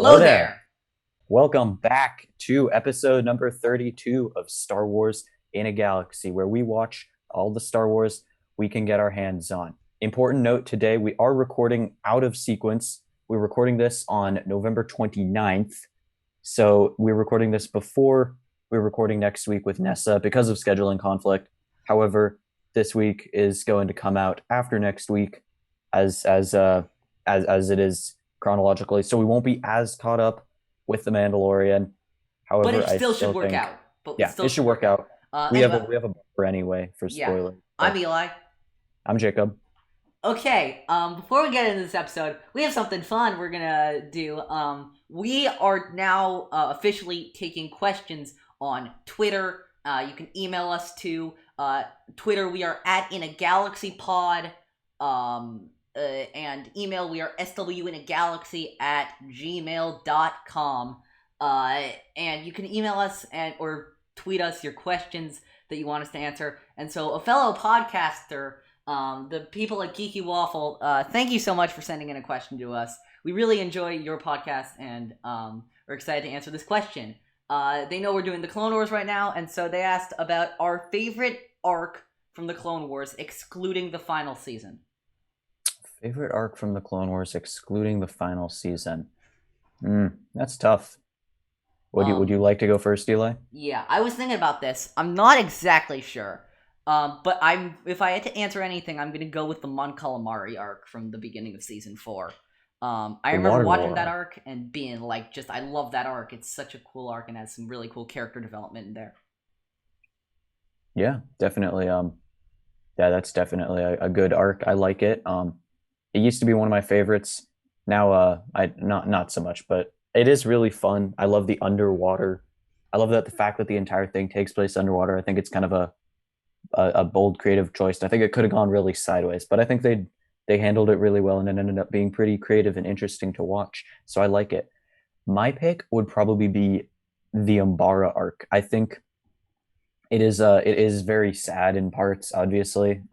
Hello there. Welcome back to episode number 32 of Star Wars in a Galaxy, where we watch all the Star Wars we can get our hands on. Important note today, we are recording out of sequence. We're recording this on November 29th. So we're recording this before we're recording next week with Nessa because of scheduling conflict. However, this week is going to come out after next week as it is chronologically, so we won't be as caught up with the Mandalorian. But However, it I still still should work think, out. it should work out. We have a bumper anyway for Yeah. spoiler. I'm Eli. I'm Jacob. Okay, before we get into this episode, we have something fun we're gonna do. We are now officially taking questions on Twitter. You can email us to Twitter. We are at InAGalaxyPod. And email, we are swinagalaxy@gmail.com. And you can email us or tweet us your questions that you want us to answer. And so a fellow podcaster, the people at Geeky Waffle, thank you so much for sending in a question to us. We really enjoy your podcast and we're excited to answer this question. They know we're doing the Clone Wars right now, and so they asked about our favorite arc from the Clone Wars, excluding the final season. Favorite arc from the Clone Wars, excluding the final season. That's tough. Would you like to go first, Eli? Yeah, I was thinking about this. I'm not exactly sure. But if I had to answer anything, I'm gonna go with the Mon Calamari arc from the beginning of season 4. I remember watching that arc and being like, I love that arc. It's such a cool arc and has some really cool character development in there. Yeah, definitely. That's definitely a good arc. I like it. It used to be one of my favorites. Now, I not so much, but it is really fun. I love the underwater. I love the fact that the entire thing takes place underwater. I think it's kind of a bold creative choice. I think it could have gone really sideways, but I think they handled it really well, and it ended up being pretty creative and interesting to watch. So I like it. My pick would probably be the Umbara arc. I think it is very sad in parts, obviously.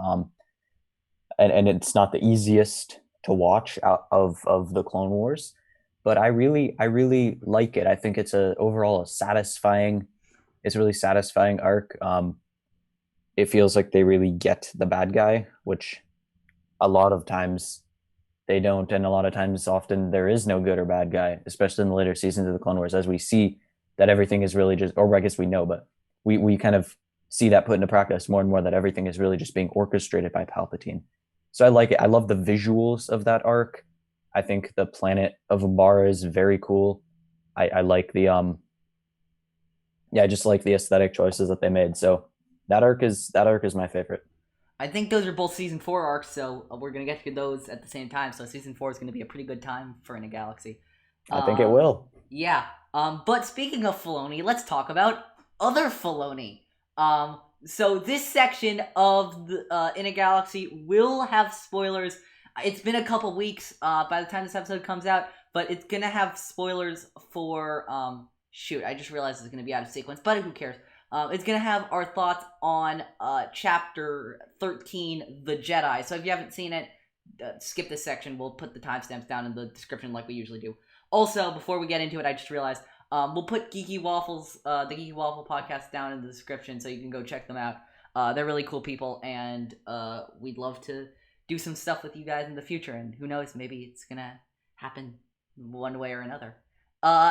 And it's not the easiest to watch out of the Clone Wars, but I really like it. I think it's a really satisfying arc. It feels like they really get the bad guy, which a lot of times they don't, and a lot of times often there is no good or bad guy, especially in the later seasons of the Clone Wars, as we see that everything is really just, or I guess we know, but we kind of see that put into practice more and more, that everything is really just being orchestrated by Palpatine. So I like it. I love the visuals of that arc. I think the planet of Umbara is very cool. I like the I just like the aesthetic choices that they made. So that arc is my favorite. I think those are both season 4 arcs, so we're gonna get to those at the same time. So season 4 is gonna be a pretty good time for In a Galaxy. I think it will. Yeah. But speaking of Filoni, let's talk about other Filoni. So this section of the In a Galaxy will have spoilers. It's been a couple weeks by the time this episode comes out, but it's gonna have spoilers for shoot, I just realized it's gonna be out of sequence, but who cares? It's gonna have our thoughts on chapter 13, The Jedi. So if you haven't seen it, skip this section. We'll put the timestamps down in the description like we usually do. Also, before we get into it, I just realized we'll put Geeky Waffles, the Geeky Waffle Podcast, down in the description so you can go check them out. They're really cool people, and we'd love to do some stuff with you guys in the future. And who knows, maybe it's gonna happen one way or another.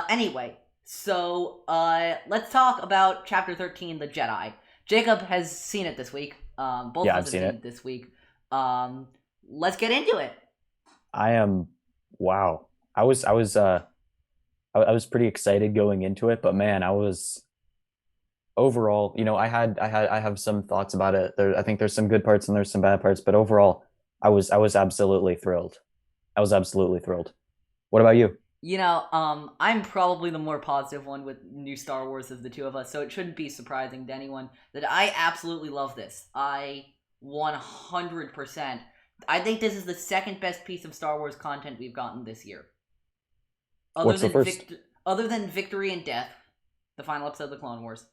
Anyway, so let's talk about Chapter 13, The Jedi. Jacob has seen it this week. Both of us have seen it this week. Let's get into it. Wow. I was pretty excited going into it, but man, I was overall, I have some thoughts about it. I think there's some good parts and there's some bad parts, but overall, I was absolutely thrilled. What about you? I'm probably the more positive one with new Star Wars of the two of us, so it shouldn't be surprising to anyone that I absolutely love this. I 100%. I think this is the second best piece of Star Wars content we've gotten this year. What's the first? Other than Victory and Death, the final episode of the Clone Wars,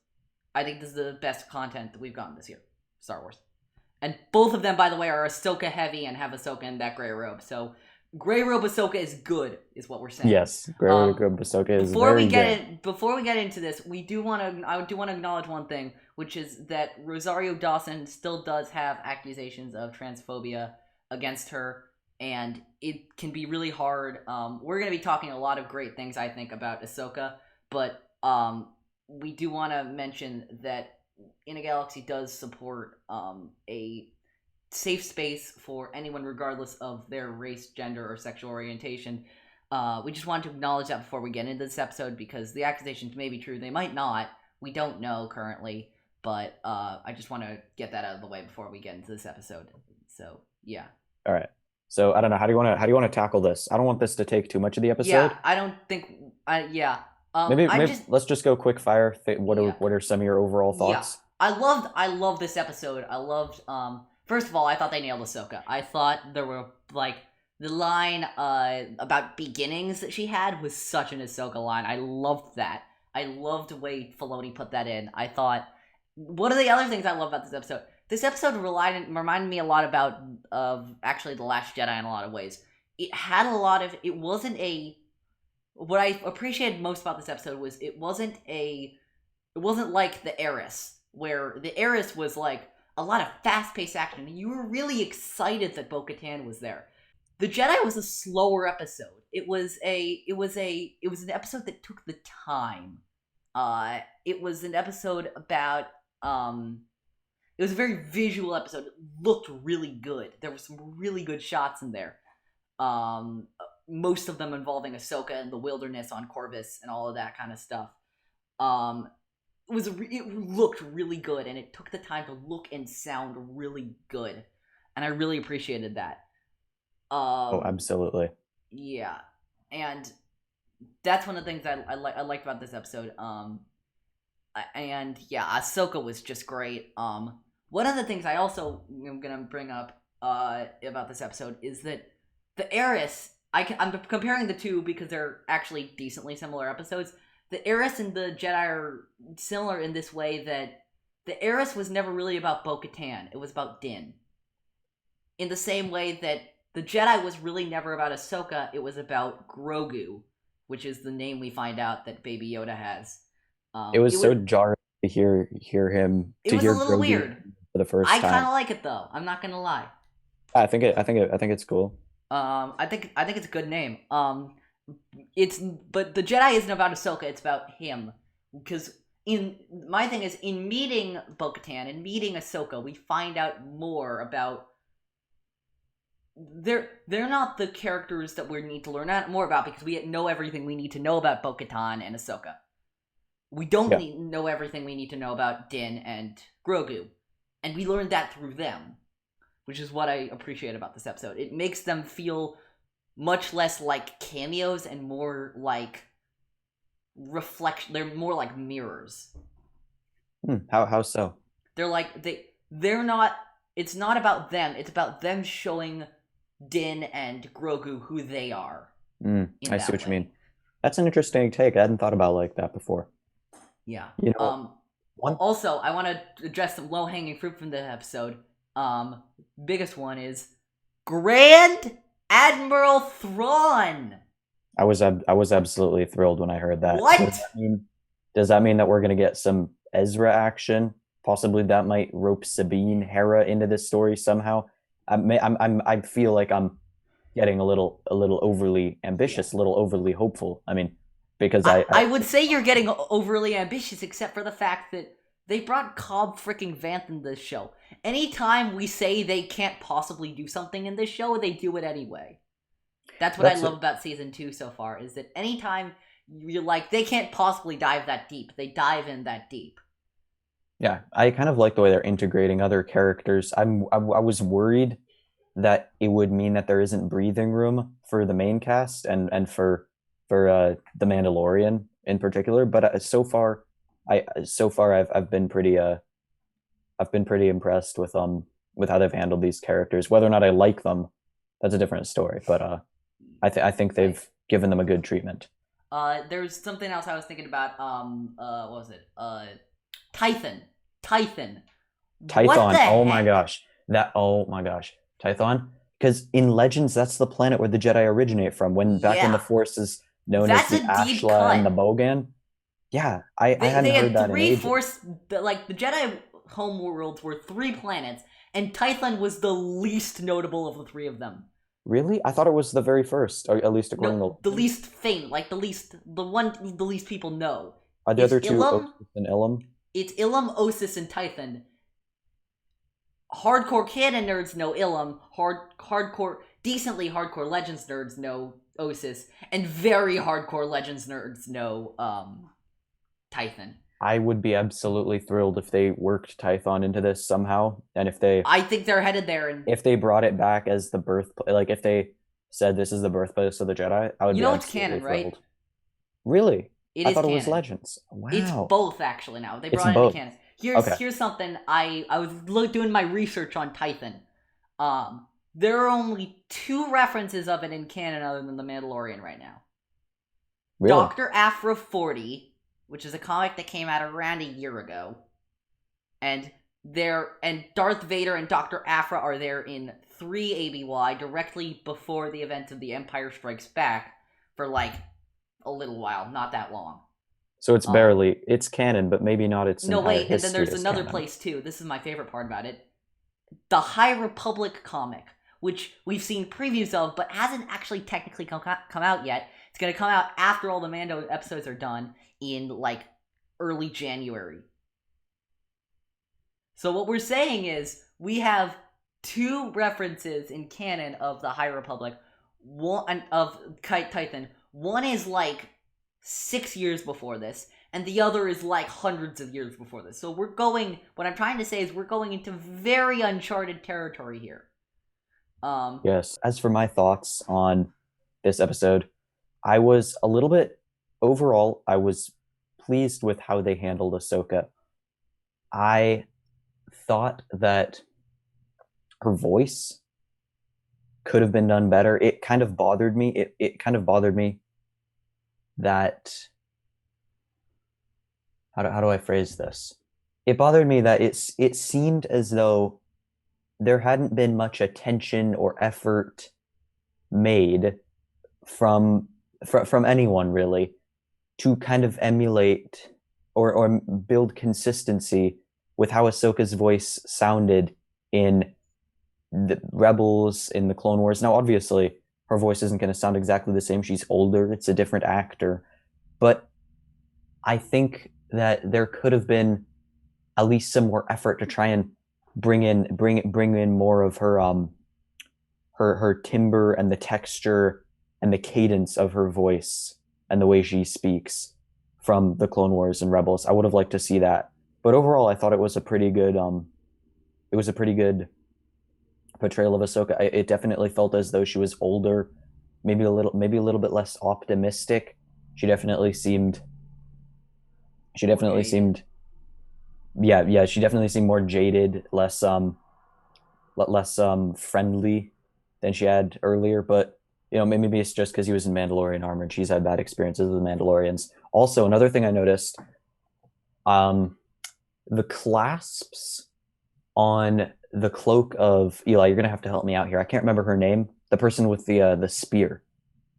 I think this is the best content that we've gotten this year, Star Wars. And both of them, by the way, are Ahsoka heavy and have Ahsoka in that gray robe. So Grey Robe Ahsoka is good, is what we're saying. Yes, Grey Robe Ahsoka is very good. Before we get into this, I do want to acknowledge one thing, which is that Rosario Dawson still does have accusations of transphobia against her, and it can be really hard. We're going to be talking a lot of great things, I think, about Ahsoka, but we do want to mention that In a Galaxy does support a safe space for anyone regardless of their race, gender, or sexual orientation. We just wanted to acknowledge that before we get into this episode, because the accusations may be true, they might not, we don't know currently, but I just want to get that out of the way before we get into this episode. So yeah. All right. So I don't know, how do you want to tackle this? I don't want this to take too much of the episode. Yeah, I don't think yeah. Maybe let's just go quick fire. What are some of your overall thoughts? Yeah. I love this episode. I loved first of all, I thought they nailed Ahsoka. I thought there were, like, the line about beginnings that she had was such an Ahsoka line. I loved that. I loved the way Filoni put that in. I thought, one of the other things I love about this episode, reminded me a lot about actually The Last Jedi in a lot of ways. It had a lot of, what I appreciated most about this episode was it wasn't like The Heiress, where The Heiress was like a lot of fast-paced action, and you were really excited that Bo-Katan was there. The Jedi was a slower episode. It was an episode that took the time. It was an episode about it was a very visual episode. It looked really good. There were some really good shots in there. Most of them involving Ahsoka and the wilderness on Corvus and all of that kind of stuff. It looked really good, and it took the time to look and sound really good, and I really appreciated that. Oh, absolutely. Yeah, and that's one of the things I liked about this episode. And yeah, Ahsoka was just great. One of the things I also am gonna bring up about this episode is that the Heiress. I'm comparing the two because they're actually decently similar episodes. The Heiress and the Jedi are similar in this way that the Heiress was never really about Bo-Katan. It was about Din. In the same way that the Jedi was really never about Ahsoka, it was about Grogu, which is the name we find out that Baby Yoda has. It was so jarring to hear him. It was a little Grogu weird for the first time. I kind of like it though. I'm not gonna lie. I think it's cool. I think it's a good name. But the Jedi isn't about Ahsoka, it's about him. Because my thing is, in meeting Bo-Katan and meeting Ahsoka, we find out more about. They're not the characters that we need to learn more about, because we know everything we need to know about Bo-Katan and Ahsoka. We don't know everything we need to know about Din and Grogu, and we learned that through them, which is what I appreciate about this episode. It makes them feel much less like cameos and more like reflection. They're more like mirrors. How so? They're not. It's not about them. It's about them showing Din and Grogu who they are. I see what you mean. That's an interesting take. I hadn't thought about it like that before. Yeah. You know, Also, I want to address some low-hanging fruit from the episode. Biggest one is Grand Admiral Thrawn. I was absolutely thrilled when I heard that. What? Does that mean that we're gonna get some Ezra action? Possibly that might rope Sabine, Hera into this story somehow. I feel like I'm getting a little overly ambitious, a little overly hopeful. I mean, because I would say you're getting overly ambitious, except for the fact that they brought Cobb freaking Vanth in this show. Anytime we say they can't possibly do something in this show, they do it anyway. That's what I love about season 2 so far, is that anytime you're like, they can't possibly dive that deep, they dive in that deep. Yeah, I kind of like the way they're integrating other characters. I was worried that it would mean that there isn't breathing room for the main cast and for the Mandalorian in particular, but so far I've been pretty impressed with how they've handled these characters. Whether or not I like them, that's a different story. But I think they've given them a good treatment. There's something else I was thinking about. What was it? Tython. Oh my gosh. Tython. because in Legends, that's the planet where the Jedi originate from. When back when the Force is known as That's the a deep Ashla cut. and the Bogan. Yeah, I hadn't They heard had that in three ages. Force, like the Jedi homeworlds were 3 planets, and Tython was the least notable of the 3 of them. Really? I thought it was the very first, or at least according to The least famed, like the least people know. Are the other two Osis and Ilum? It's Ilum, Osis, and Tython. Hardcore canon nerds know Ilum. Decently hardcore Legends nerds know Osis, and very hardcore Legends nerds know Tython. I would be absolutely thrilled if they worked Tython into this somehow, and if they... I think they're headed there. And if they brought it back as the birth... like, if they said this is the birthplace of the Jedi, I would be absolutely it's canon, thrilled. right? Really? I thought canon. It was Legends. Wow. It's both, actually, now. They brought it into canon. Here's something. I was doing my research on Tython. There are only 2 references of it in canon other than The Mandalorian right now. Really? Dr. Aphra 40, which is a comic that came out around a year ago, and Darth Vader and Dr. Aphra are there in 3 ABY directly before the event of The Empire Strikes Back for like a little while, not that long. So it's barely it's canon, but maybe not its entire history. And then there's another place too. This is my favorite part about it. The High Republic comic, which we've seen previews of, but hasn't actually technically come out yet. It's going to come out after all the Mando episodes are done in, like, early January. So what we're saying is, we have 2 references in canon of the High Republic, one of Tython. One is, like, 6 years before this, and the other is, like, hundreds of years before this. So what I'm trying to say is we're going into very uncharted territory here. Yes. As for my thoughts on this episode, I was a little bit... overall, I was pleased with how they handled Ahsoka. I thought that her voice could have been done better. It kind of bothered me. It kind of bothered me that... How do I phrase this? It bothered me that it seemed as though there hadn't been much attention or effort made from anyone, really, to kind of emulate or build consistency with how Ahsoka's voice sounded in the Rebels, in the Clone Wars. Now, obviously, her voice isn't going to sound exactly the same. She's older. It's a different actor. But I think that there could have been at least some more effort to try and bring in more of her her timbre and the texture and the cadence of her voice and the way she speaks from the Clone Wars and Rebels. I would have liked to see that. But overall, I thought it was a pretty good portrayal of Ahsoka. It definitely felt as though she was older, maybe a little bit less optimistic. She definitely seemed she definitely seemed more jaded, less friendly than she had earlier. But maybe it's just because he was in Mandalorian armor and she's had bad experiences with Mandalorians. Also, another thing I noticed, the clasps on the cloak of Eli. You're gonna have to help me out here. I can't remember her name. The person with the spear.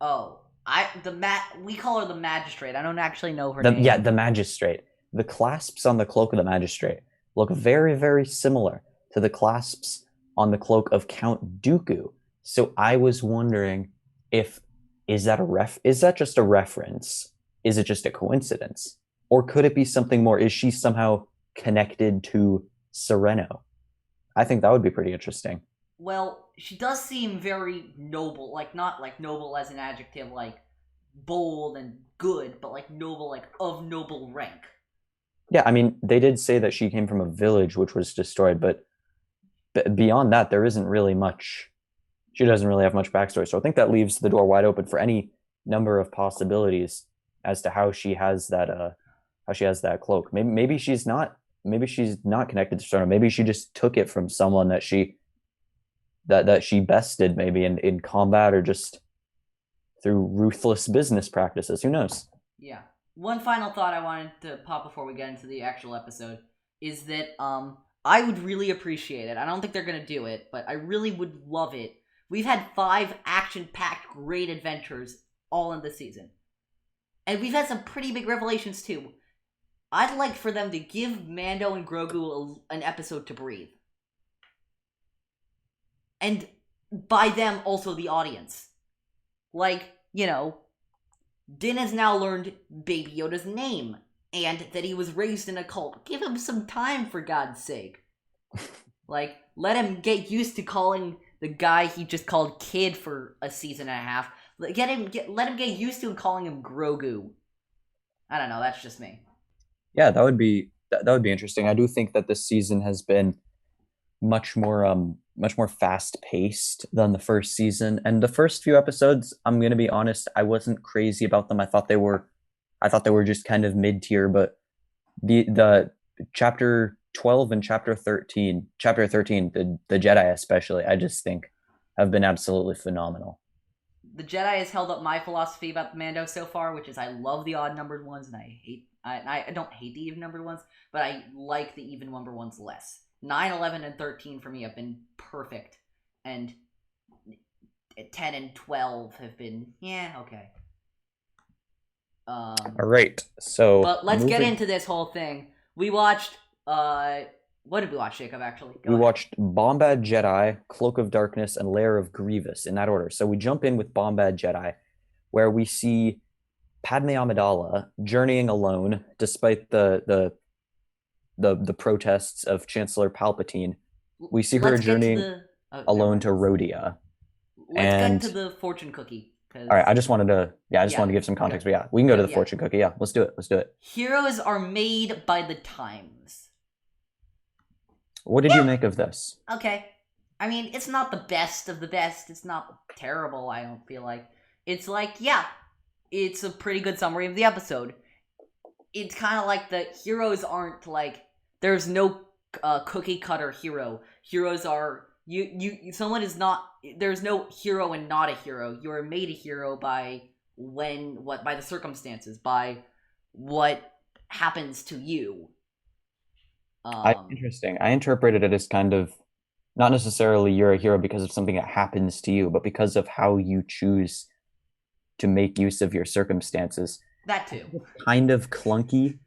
Oh, we call her the Magistrate. I don't actually know her name. Yeah, the Magistrate. The clasps on the cloak of the Magistrate look very, very similar to the clasps on the cloak of Count Dooku. So I was wondering is that just a reference? Is it just a coincidence? Or could it be something more? Is she somehow connected to Sereno? I think that would be pretty interesting. Well, she does seem very noble, like not like noble as an adjective, like bold and good, but like noble, like of noble rank. Yeah, I mean, they did say that she came from a village which was destroyed, but beyond that, there isn't really much. She doesn't really have much backstory, so I think that leaves the door wide open for any number of possibilities as to how she has that cloak. Maybe she's not connected to Sereno. Maybe she just took it from someone that she bested, maybe in combat or just through ruthless business practices. Who knows? Yeah. One final thought I wanted to pop before we get into the actual episode is that I would really appreciate it. I don't think they're going to do it, but I really would love it We've had 5 action-packed great adventures all in this season. And we've had some pretty big revelations too. I'd like for them to give Mando and Grogu an episode to breathe. And by them, also the audience. Like, Din has now learned Baby Yoda's name, and that he was raised in a cult. Give him some time, for God's sake. Like, let him get used to calling the guy he just called Kid for a season and a half. Let him get used to calling him Grogu. I don't know, that's just me. Yeah, that would be interesting. I do think that this season has been much more fast paced than the first season. And the first few episodes, I'm gonna be honest, I wasn't crazy about them. I thought they were just kind of mid tier. But the chapter 12 and chapter 13, the Jedi especially, I just think have been absolutely phenomenal. The Jedi has held up my philosophy about Mando so far, which is I love the odd numbered ones, and I don't hate the even numbered ones, but I like the even numbered ones less. 9, 11, and 13 for me have been perfect, and 10 and 12 have been, okay. All right, so... But let's get into this whole thing. We watched, what did we watch, Jacob, actually? We watched Bombad Jedi, Cloak of Darkness, and Lair of Grievous, in that order. So we jump in with Bombad Jedi, where we see Padme Amidala journeying alone, despite the protests of Chancellor Palpatine. We see her journeying alone to Rhodia. Let's get to the fortune cookie. All right, I just wanted to give some context, but we can go to the fortune cookie. Yeah, let's do it. Heroes are made by the times. What did you make of this? Okay. I mean, it's not the best of the best. It's not terrible, I don't feel like. It's like, it's a pretty good summary of the episode. It's kind of like the heroes aren't like, there's no cookie cutter hero. Heroes are, there's no hero and not a hero. You are made a hero by by the circumstances, by what happens to you. Interesting. I interpreted it as kind of, not necessarily you're a hero because of something that happens to you, but because of how you choose to make use of your circumstances. That too. Kind of clunky.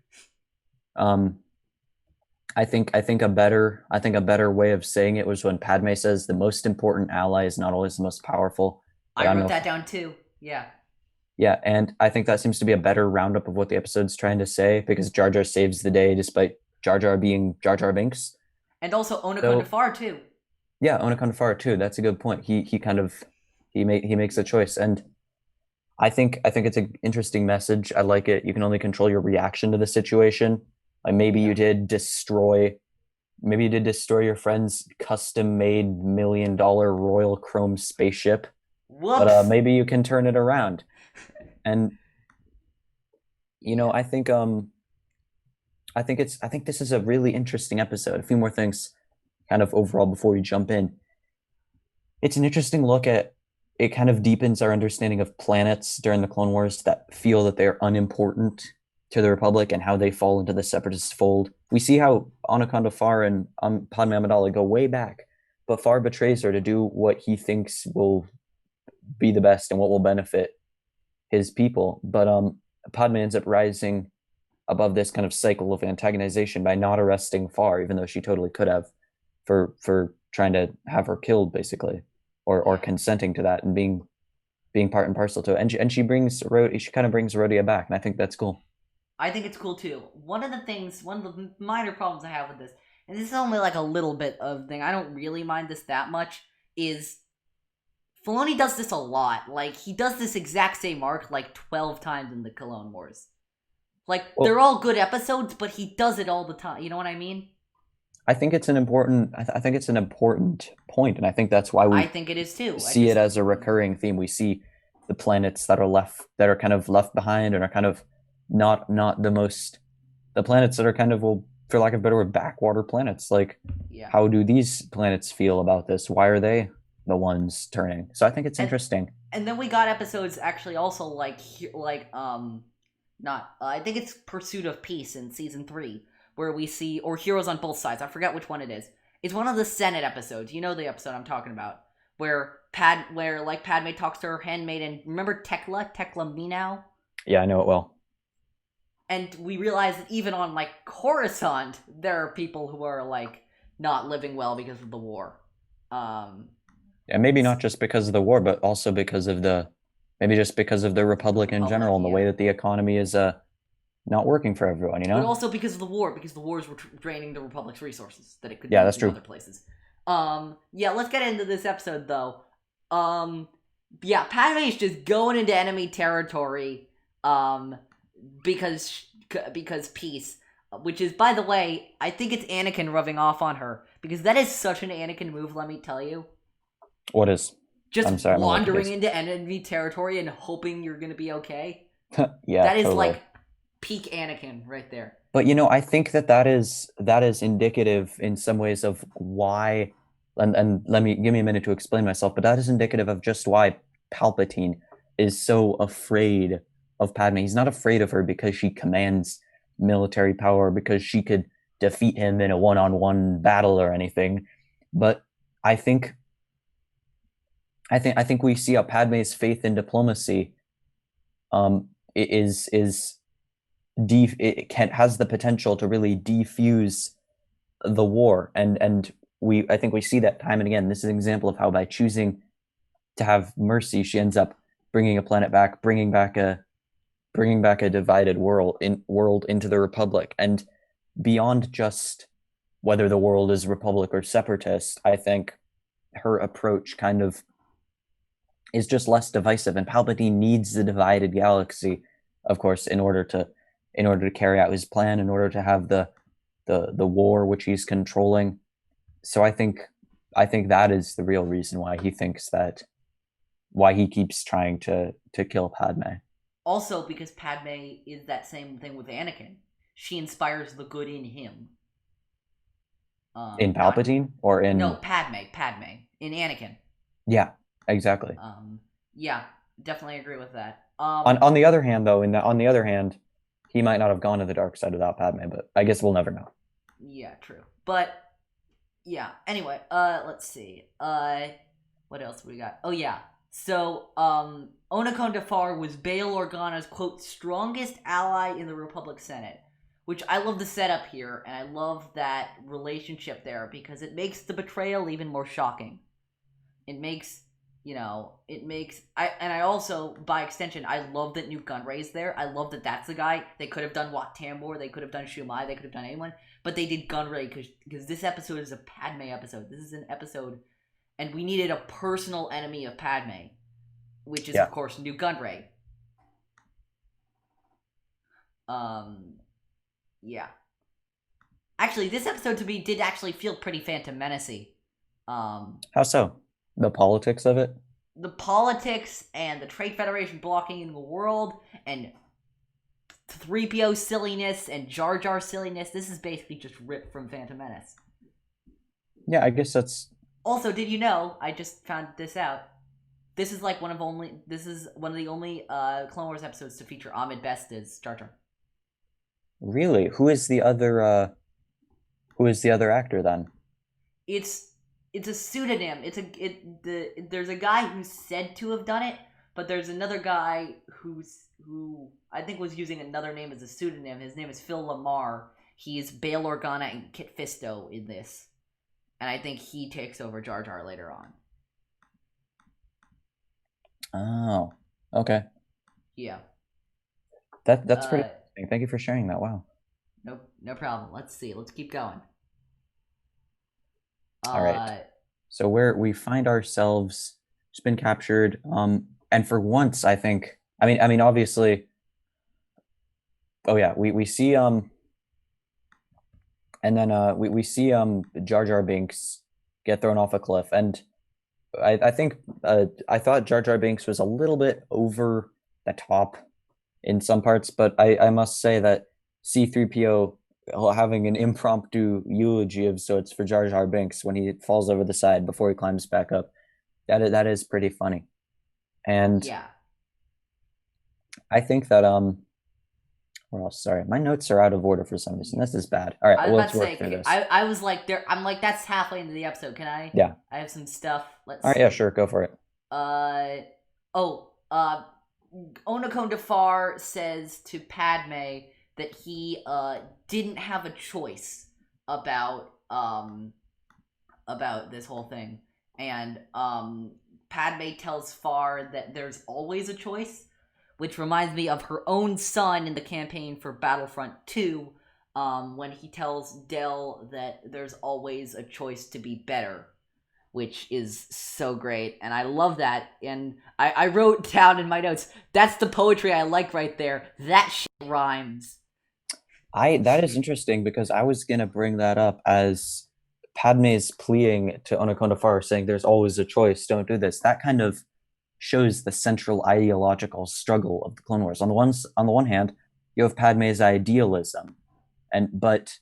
I think a better way of saying it was when Padme says the most important ally is not always the most powerful. I wrote that down too. Yeah. Yeah, and I think that seems to be a better roundup of what the episode's trying to say, because Jar Jar saves the day despite Jar Jar being Jar Jar Binks. And also Onaconda too. Yeah, Onaconda too. That's a good point. He makes a choice, and I think it's an interesting message. I like it. You can only control your reaction to the situation. Like maybe you did destroy your friend's custom-made $1 million Royal Chrome spaceship. Whoops. But maybe you can turn it around. And I think this is a really interesting episode. A few more things kind of overall before we jump in. It's an interesting look at, it kind of deepens our understanding of planets during the Clone Wars that feel that they're unimportant to the Republic and how they fall into the Separatist fold. We see how Anaconda Farr and Padme Amidala go way back, but Farr betrays her to do what he thinks will be the best and what will benefit his people. But Padme ends up rising above this kind of cycle of antagonization by not arresting Farr, even though she totally could have, for trying to have her killed, basically, or consenting to that and being part and parcel to it. And she kind of brings Rhodia back, and I think that's cool. I think it's cool too. One of the minor problems I have with this, and this is only like a little bit of thing, I don't really mind this that much, is Filoni does this a lot. Like, he does this exact same arc like 12 times in the Clone Wars. Like, they're all good episodes, but he does it all the time. You know what I mean? I think it's an important point, and I think that's why I think it is too. See it as a recurring theme. We see the planets that are kind of left behind and are kind of not the planets that are kind of, well, for lack of a better word, backwater planets. Like, how do these planets feel about this? Why are they the ones turning? So I think it's interesting. And then we got episodes actually also I think it's Pursuit of Peace in season 3, where we see, or Heroes on Both Sides, I forget which one it is. It's one of the Senate episodes. You know the episode I'm talking about, where like Padme talks to her handmaid, and remember Tekla Meow? Yeah, I know it well. And we realize that even on like Coruscant, there are people who are like not living well because of the war. Yeah, maybe not just because of the war, but also because of the Republic in general and the way that the economy is not working for everyone, you know? But also because of the war, because the wars were draining the Republic's resources that it could Yeah, use that's in true. other places. Yeah, let's get into this episode though. Yeah, Padme is just going into enemy territory, because peace. Which is, by the way, I think it's Anakin rubbing off on her, because that is such an Anakin move. Let me tell you. What is? Just I'm sorry, wandering into enemy territory and hoping you're gonna be okay. Yeah, that is totally. like peak Anakin right there. But I think that is indicative in some ways of why, and give me a minute to explain myself. But that is indicative of just why Palpatine is so afraid of Padme. He's not afraid of her because she commands military power, because she could defeat him in a one-on-one battle or anything. But I think we see how Padme's faith in diplomacy has the potential to really defuse the war, and I think we see that time and again. This is an example of how by choosing to have mercy, she ends up bringing a planet back, bringing back a divided world into the Republic. And beyond just whether the world is Republic or Separatist, I think her approach kind of is just less divisive, and Palpatine needs the divided galaxy, of course, in order to carry out his plan, in order to have the war which he's controlling. So I think that is the real reason why he keeps trying to kill Padme. Also, because Padme is that same thing with Anakin. She inspires the good in him. In Palpatine or in... No, Padme in Anakin. Yeah, exactly. Yeah, definitely agree with that. On the other hand, though, on the other hand, he might not have gone to the dark side without Padme, but I guess we'll never know. Yeah, true. But yeah. Anyway, let's see. What else we got? Oh yeah. So, Onakon Dafar was Bail Organa's, quote, strongest ally in the Republic Senate, which I love the setup here, and I love that relationship there, because it makes the betrayal even more shocking. It makes, I also, by extension, I love that Newt Gunray's there. I love that that's the guy. They could have done Wat Tambor, they could have done Shumai, they could have done anyone, but they did Gunray, because this episode is a Padme episode. This is an episode... And we needed a personal enemy of Padme, which is, of course, Newt Gunray. Yeah. Actually, this episode to me did actually feel pretty Phantom Menace-y. How so? The politics of it? The politics and the Trade Federation blocking in the world, and 3PO silliness and Jar Jar silliness. This is basically just ripped from Phantom Menace. Yeah, I guess that's... Also, did you know, I just found this out, this is one of the only Clone Wars episodes to feature Ahmed Best as Jar Jar. Really? Who is the other actor then? It's a pseudonym. There's a guy who's said to have done it, but there's another guy who I think was using another name as a pseudonym. His name is Phil Lamar. He's Bail Organa and Kit Fisto in this. And I think he takes over Jar Jar later on. Oh, okay. Yeah. That's pretty interesting. Thank you for sharing that. Wow. No problem. Let's see. Let's keep going. All right. So we find ourselves just been captured. And for once, I think. I mean, obviously. Oh yeah, we see and then we see Jar Jar Binks get thrown off a cliff, and I think I thought Jar Jar Binks was a little bit over the top in some parts, but I must say that C-3PO having an impromptu eulogy of sorts for Jar Jar Binks when he falls over the side before he climbs back up, that is pretty funny. And yeah, I think that What else? Sorry, my notes are out of order for some reason. This is bad. All right, I was let's about to work say, through this. I was like, I'm like, that's halfway into the episode. Can I? Yeah. I have some stuff. Let's. All right, yeah, sure, go for it. Onokon Defar says to Padme that he didn't have a choice about this whole thing, and Padme tells Far that there's always a choice, which reminds me of her own son in the campaign for Battlefront 2, when he tells Del that there's always a choice to be better, which is so great, and I love that. And I wrote down in my notes, that's the poetry I like right there. That shit rhymes. That is interesting because I was gonna bring that up as Padme's pleading to Onokon Defar, saying there's always a choice, don't do this. That kind of shows the central ideological struggle of the Clone Wars. On the one hand, you have Padme's idealism, but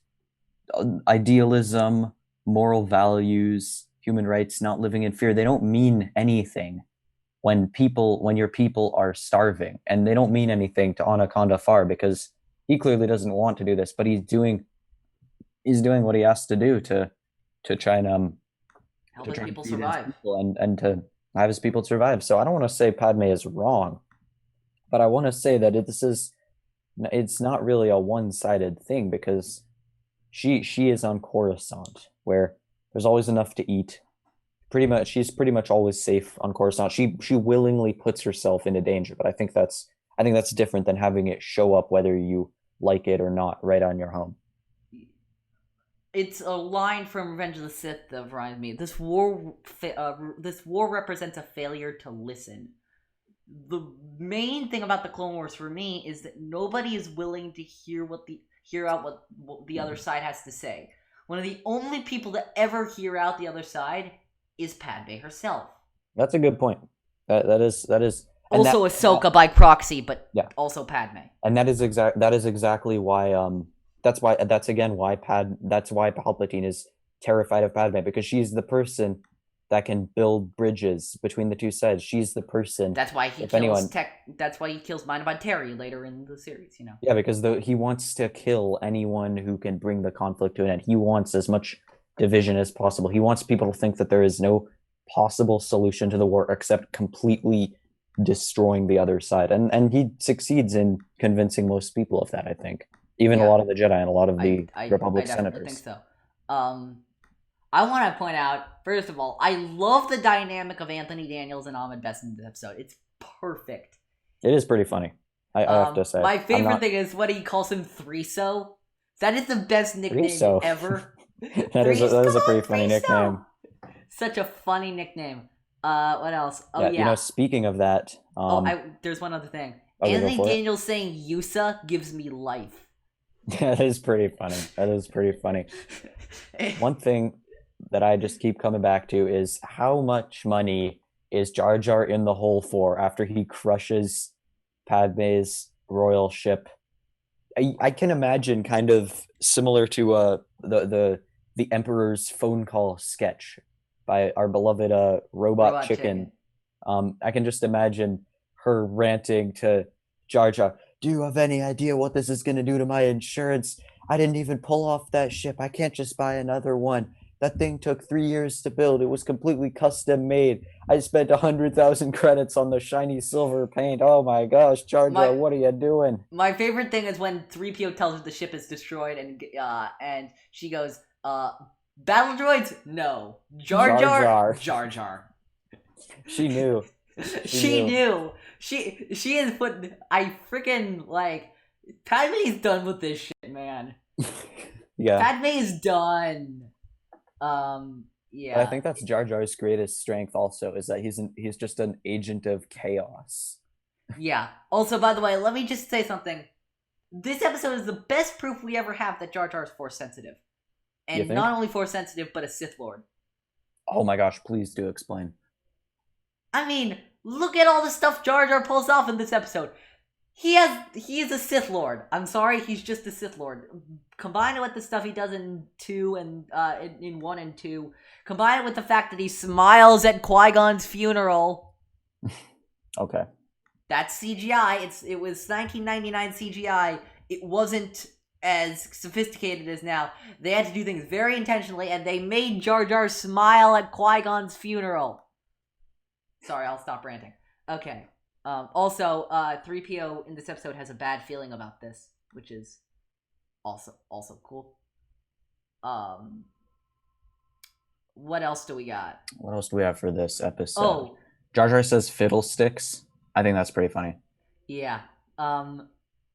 idealism, moral values, human rights, not living in fear, they don't mean anything when your people are starving, and they don't mean anything to Onokon Defar because he clearly doesn't want to do this, but he's doing what he has to do to try and help his people survive, and to have his people survive. So I don't want to say Padme is wrong, but I want to say that it's not really a one-sided thing, because she is on Coruscant, where there's always enough to eat. She's pretty much always safe on Coruscant. She willingly puts herself into danger, but I think that's different than having it show up whether you like it or not right on your home. It's a line from Revenge of the Sith that reminds me. This war represents a failure to listen. The main thing about the Clone Wars for me is that nobody is willing to hear out what the other side has to say. One of the only people that ever hear out the other side is Padme herself. That's a good point. That is also Ahsoka by proxy, but yeah, also Padme. And that is exactly why that's why Palpatine is terrified of Padme, because she's the person that can build bridges between the two sides. She's the person. That's why he kills Bombad Jedi later in the series, you know. Yeah, because he wants to kill anyone who can bring the conflict to an end. He wants as much division as possible. He wants people to think that there is no possible solution to the war except completely destroying the other side. And he succeeds in convincing most people of that, I think. Even a lot of the Jedi and a lot of the Republic senators. I think so. I want to point out, first of all, I love the dynamic of Anthony Daniels and Ahmed Best in this episode. It's perfect. It is pretty funny, I have to say. My favorite thing is what he calls him Threeso. That is the best nickname ever. that is a pretty funny nickname. Such a funny nickname. What else? Oh, yeah. You know, speaking of that... there's one other thing. Anthony Daniels saying Yusa gives me life. That is pretty funny. One thing that I just keep coming back to is how much money is Jar Jar in the hole for after he crushes Padme's royal ship. I can imagine kind of similar to the Emperor's phone call sketch by our beloved Robot Chicken. I can just imagine her ranting to Jar Jar, "Do you have any idea what this is going to do to my insurance? I didn't even pull off that ship. I can't just buy another one. That thing took 3 years to build. It was completely custom made. I spent 100,000 credits on the shiny silver paint. Oh my gosh, Jar Jar, what are you doing?" My favorite thing is when 3PO tells her the ship is destroyed, and she goes, "Battle droids? No. Jar Jar? Jar Jar." She knew. She knew. She is put. I freaking like. Padme's done with this shit, man. Yeah. Padme's done. Yeah. But I think that's Jar Jar's greatest strength. Also, is that he's just an agent of chaos. Yeah. Also, by the way, let me just say something. This episode is the best proof we ever have that Jar Jar is Force sensitive, and not only Force sensitive, but a Sith Lord. Oh my gosh! Please do explain. I mean, look at all the stuff Jar Jar pulls off in this episode. He is a Sith Lord. I'm sorry, he's just a Sith Lord. Combine it with the stuff he does in 2 and in 1 and 2. Combine it with the fact that he smiles at Qui-Gon's funeral. Okay. That's CGI. It was 1999 CGI, it wasn't as sophisticated as now. They had to do things very intentionally, and they made Jar Jar smile at Qui-Gon's funeral. Sorry, I'll stop ranting. Okay. Also, 3PO in this episode has a bad feeling about this, which is also cool. What else do we got? What else do we have for this episode? Oh, Jar Jar says fiddlesticks. I think that's pretty funny. yeah.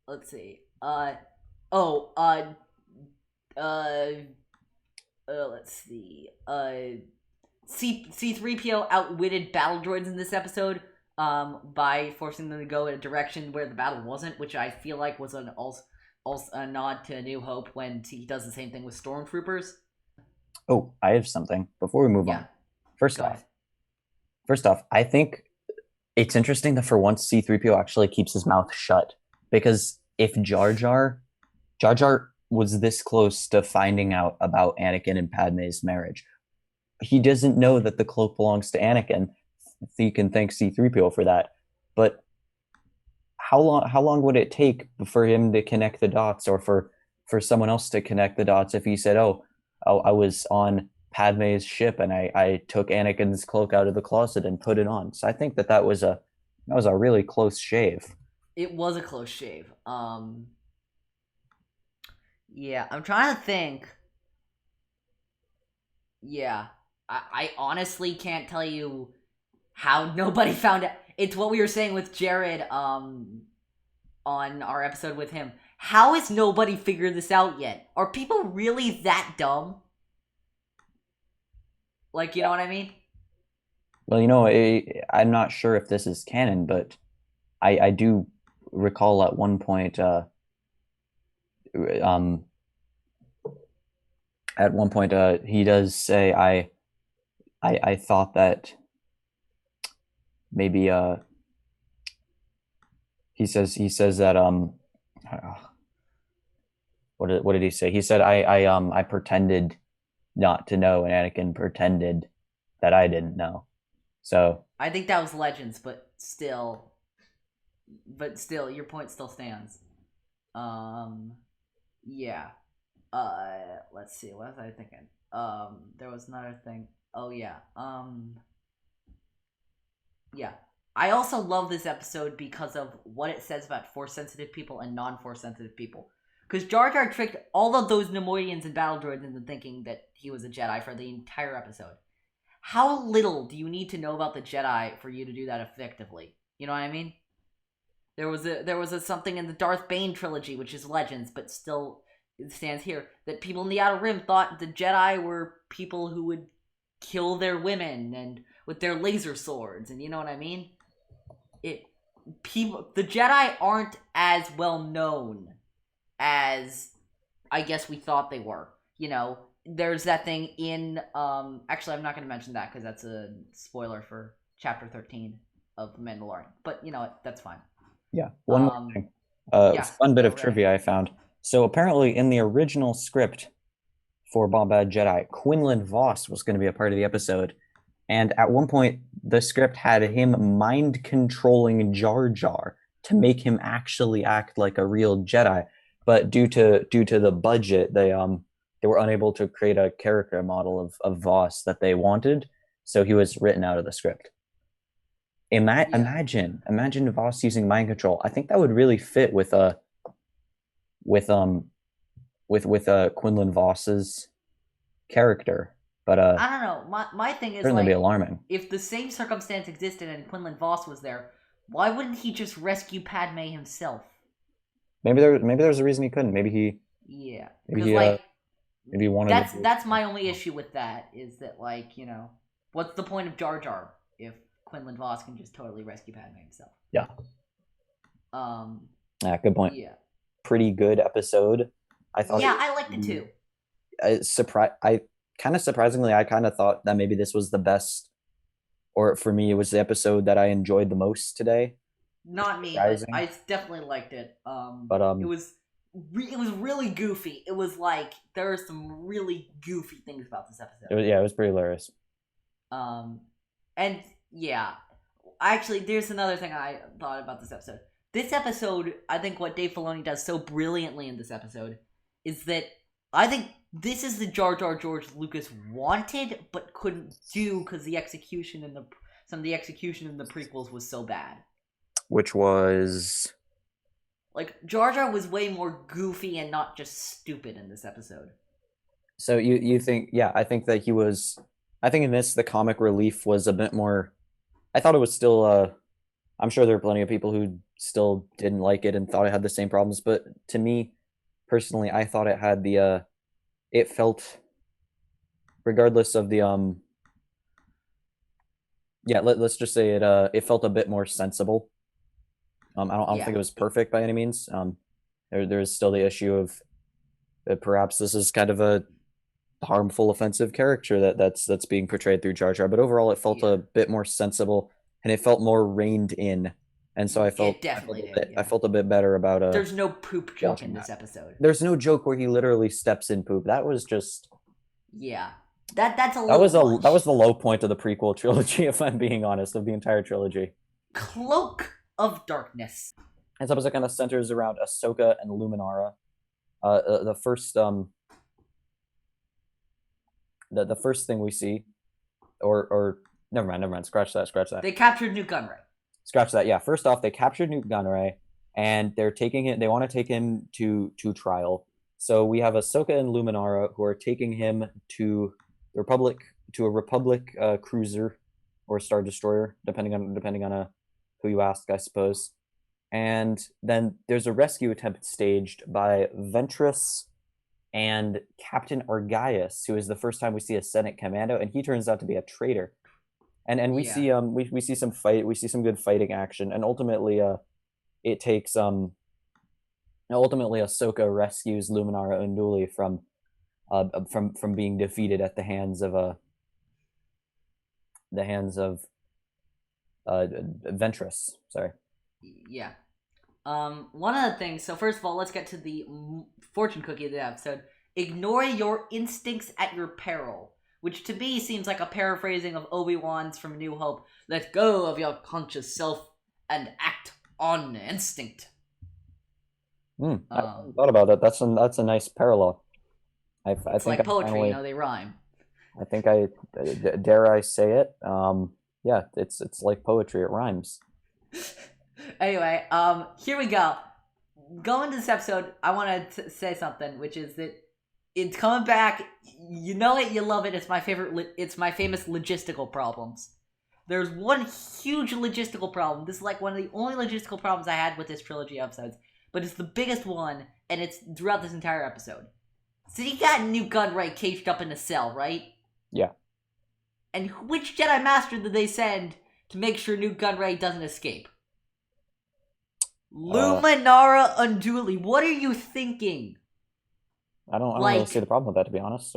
Let's see. Let's see. C3PO outwitted battle droids in this episode, by forcing them to go in a direction where the battle wasn't, which I feel like was also a nod to A New Hope when he does the same thing with stormtroopers. Oh, I have something before we move on. First off, I think it's interesting that for once C3PO actually keeps his mouth shut, because if Jar Jar was this close to finding out about Anakin and Padme's marriage, he doesn't know that the cloak belongs to Anakin. He can thank C3PO for that. But how long would it take for him to connect the dots, or for someone else to connect the dots, if he said, oh, I was on Padme's ship and I took Anakin's cloak out of the closet and put it on. So I think that was a really close shave. It was a close shave. Yeah, I'm trying to think. Yeah, I honestly can't tell you how nobody found it. It's what we were saying with Jared on our episode with him. How has nobody figured this out yet? Are people really that dumb? Like, you know what I mean? Well, I'm not sure if this is canon, but I do recall at one point, he does say, I thought that maybe he says that what did he say? He said I pretended not to know, and Anakin pretended that I didn't know. So I think that was Legends, but still, your point still stands. Yeah. Let's see. What was I thinking? There was another thing. Oh yeah. Yeah. I also love this episode because of what it says about Force-sensitive people and non-Force-sensitive people. Because Jar Jar tricked all of those Nemoidians and battle droids into thinking that he was a Jedi for the entire episode. How little do you need to know about the Jedi for you to do that effectively? You know what I mean? There was a something in the Darth Bane trilogy, which is Legends, but still it stands here, that people in the Outer Rim thought the Jedi were people who would kill their women and with their laser swords, and you know what I mean? The Jedi aren't as well known as I guess we thought they were. There's that thing in actually I'm not going to mention that because that's a spoiler for chapter 13 of The Mandalorian, but that's fine. Yeah, one more thing. Fun bit of trivia I found. So apparently in the original script for Bombad Jedi, Quinlan Vos was going to be a part of the episode, and at one point the script had him mind controlling Jar Jar to make him actually act like a real Jedi, but due to the budget, they were unable to create a character model of Vos that they wanted, so he was written out of the script. Imagine Vos using mind control. I think that would really fit with Quinlan Voss's character. But I don't know. My thing is certainly be alarming. If the same circumstance existed and Quinlan Vos was there, why wouldn't he just rescue Padme himself? Maybe there's a reason he couldn't. Maybe he wanted. That's my only issue with that, is that what's the point of Jar Jar if Quinlan Vos can just totally rescue Padme himself? Yeah. Good point. Yeah. Pretty good episode. I thought. Yeah, I liked it too. Surprisingly, I kind of thought that maybe this was the best, or for me, it was the episode that I enjoyed the most today. Not me, but I definitely liked it. But it was really goofy. It was like there are some really goofy things about this episode. It was pretty hilarious. And yeah, actually, there's another thing I thought about this episode. this episode, I think what Dave Filoni does so brilliantly in this episode is that I think this is the Jar Jar George Lucas wanted but couldn't do because the execution in some of the execution in the prequels was so bad. Which was like Jar Jar was way more goofy and not just stupid in this episode. So you think, yeah, I think that he was. I think in this the comic relief was a bit more. I thought it was still. I'm sure there are plenty of people who still didn't like it and thought it had the same problems, but to me, personally, I thought it had the. It felt, regardless of the Yeah, let's just say it felt a bit more sensible. I don't think it was perfect by any means. There's still the issue of perhaps this is kind of a harmful, offensive character that's being portrayed through Jar Jar, but overall it felt a bit more sensible and it felt more reined in, and so I felt I felt a bit better about There's no poop joke in this episode. There's no joke where he literally steps in poop. That was just That's a that was the low point of the prequel trilogy, if I'm being honest, of the entire trilogy. Cloak of Darkness. This episode kind of centers around Ahsoka and Luminara. The first thing we see, or never mind, scratch that. They captured Nute Gunray. Scratch that. Yeah. First off, they captured Nute Gunray, and they're taking it. They want to take him to trial. So we have Ahsoka and Luminara who are taking him to the Republic, to a Republic cruiser or Star Destroyer, depending on who you ask, I suppose. And then there's a rescue attempt staged by Ventress and Captain Orgaius, who is the first time we see a Senate commando, and he turns out to be a traitor. And we see we see some good fighting action, and ultimately it takes ultimately Ahsoka rescues Luminara Unduli from being defeated at the hands of Ventress. Sorry. Yeah. One of the things, so first of all, let's get to the fortune cookie of the episode. Ignore your instincts at your peril, which to me seems like a paraphrasing of Obi-Wan's from New Hope. Let go of your conscious self and act on instinct. I thought about that. That's a nice parallel. I it's think like poetry, they rhyme. I think dare I say it? Yeah, it's like poetry. It rhymes. Anyway, here we go. Going to this episode, I want to say something, which is that it's coming back. You know it, you love it. It's my favorite. It's my famous logistical problems. There's one huge logistical problem. This is like one of the only logistical problems I had with this trilogy of episodes, but it's the biggest one, and it's throughout this entire episode. So you got Nute Gunray caged up in a cell, right? Yeah. And which Jedi Master did they send to make sure Nute Gunray doesn't escape? Luminara Unduli. What are you thinking? I don't really see the problem with that, to be honest.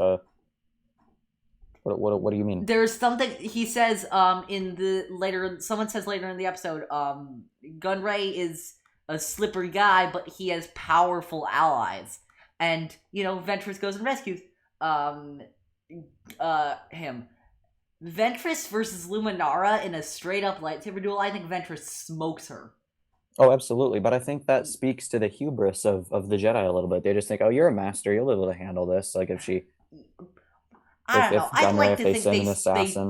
What do you mean? There's something he says someone says later in the episode, Gunray is a slippery guy, but he has powerful allies. And, Ventress goes and rescues him. Ventress versus Luminara in a straight up lightsaber duel, I think Ventress smokes her. Oh, absolutely. But I think that speaks to the hubris of the Jedi a little bit. They just think, oh, you're a master. You'll be able to handle this. Like if she... I don't know. I'd like to think